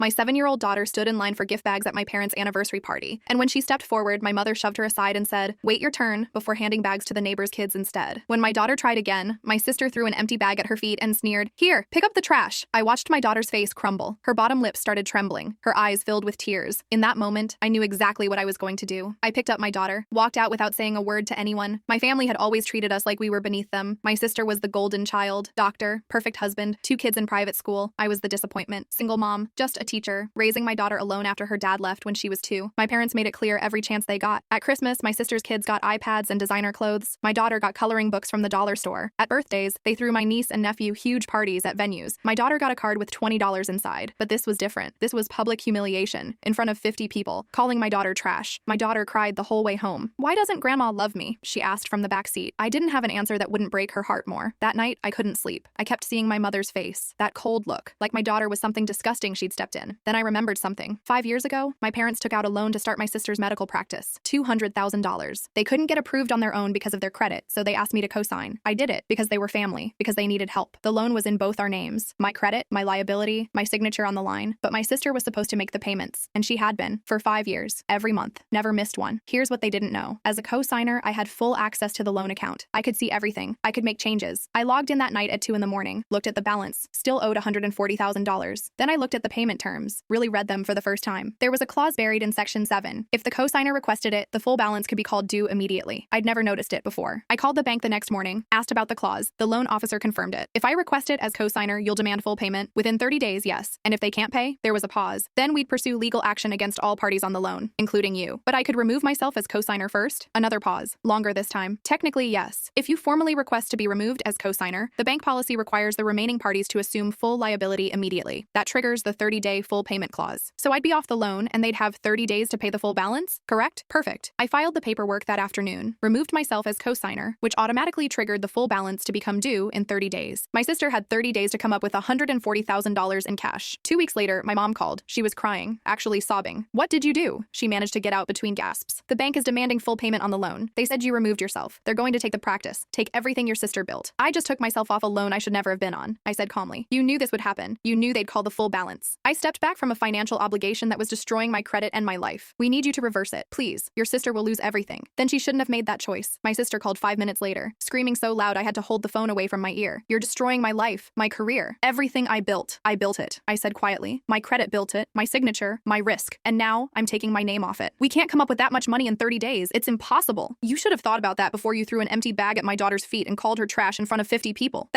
My 7-year-old daughter stood in line for gift bags at my parents' anniversary party, and when she stepped forward, my mother shoved her aside and said, "Wait your turn," before handing bags to the neighbor's kids instead. When my daughter tried again, my sister threw an empty bag at her feet and sneered, "Here, pick up the trash." I watched my daughter's face crumble. Her bottom lip started trembling, her eyes filled with tears. In that moment, I knew exactly what I was going to do. I picked up my daughter, walked out without saying a word to anyone. My family had always treated us like we were beneath them. My sister was the golden child, doctor, perfect husband, 2 kids in private school. I was the disappointment, single mom, just a teacher, raising my daughter alone after her dad left when she was 2. My parents made it clear every chance they got. At Christmas, my sister's kids got iPads and designer clothes. My daughter got coloring books from the dollar store. At birthdays, they threw my niece and nephew huge parties at venues. My daughter got a card with $20 inside, but this was different. This was public humiliation, in front of 50 people, calling my daughter trash. My daughter cried the whole way home. "Why doesn't Grandma love me?" she asked from the back seat. I didn't have an answer that wouldn't break her heart more. That night, I couldn't sleep. I kept seeing my mother's face, that cold look, like my daughter was something disgusting she'd stepped in. Then I remembered something. 5 years ago, my parents took out a loan to start my sister's medical practice, $200,000. They couldn't get approved on their own because of their credit, so they asked me to co-sign. I did it because they were family, because they needed help. The loan was in both our names, my credit, my liability, my signature on the line, but my sister was supposed to make the payments, and she had been, for 5 years, every month, never missed one. Here's what they didn't know. As a co-signer, I had full access to the loan account. I could see everything. I could make changes. I logged in that night at 2 in the morning, looked at the balance, still owed $140,000. Then I looked at the payment terms, really read them for the first time. There was a clause buried in Section 7. If the co-signer requested it, the full balance could be called due immediately. I'd never noticed it before. I called the bank the next morning, asked about the clause. The loan officer confirmed it. If I request it as co-signer, you'll demand full payment. Within 30 days, yes. And if they can't pay, there was a pause. Then we'd pursue legal action against all parties on the loan, including you. But I could remove myself as co-signer first. Another pause. Longer this time. Technically, yes. If you formally request to be removed as co-signer, the bank policy requires the remaining parties to assume full liability immediately. That triggers the 30-day full payment clause. So I'd be off the loan, and they'd have 30 days to pay the full balance, correct? Perfect. I filed the paperwork that afternoon, removed myself as co-signer, which automatically triggered the full balance to become due in 30 days. My sister had 30 days to come up with $140,000 in cash. 2 weeks later, my mom called. She was crying, actually sobbing. "What did you do?" she managed to get out between gasps. "The bank is demanding full payment on the loan. They said you removed yourself. They're going to take the practice, take everything your sister built." "I just took myself off a loan I should never have been on," I said calmly. "You knew this would happen. You knew they'd call the full balance." "I stepped back from a financial obligation that was destroying my credit and my life. We need you to reverse it. Please. Your sister will lose everything." "Then she shouldn't have made that choice." My sister called 5 minutes later, screaming so loud I had to hold the phone away from my ear. "You're destroying my life, my career, everything I built." "I built it," I said quietly. "My credit built it, my signature, my risk. And now I'm taking my name off it. We can't come up with that much money in 30 days. It's impossible. You should have thought about that before you threw an empty bag at my daughter's feet and called her trash in front of 50 people.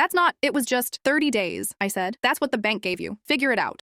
It was just 30 days, I said. That's what the bank gave you. Figure it out."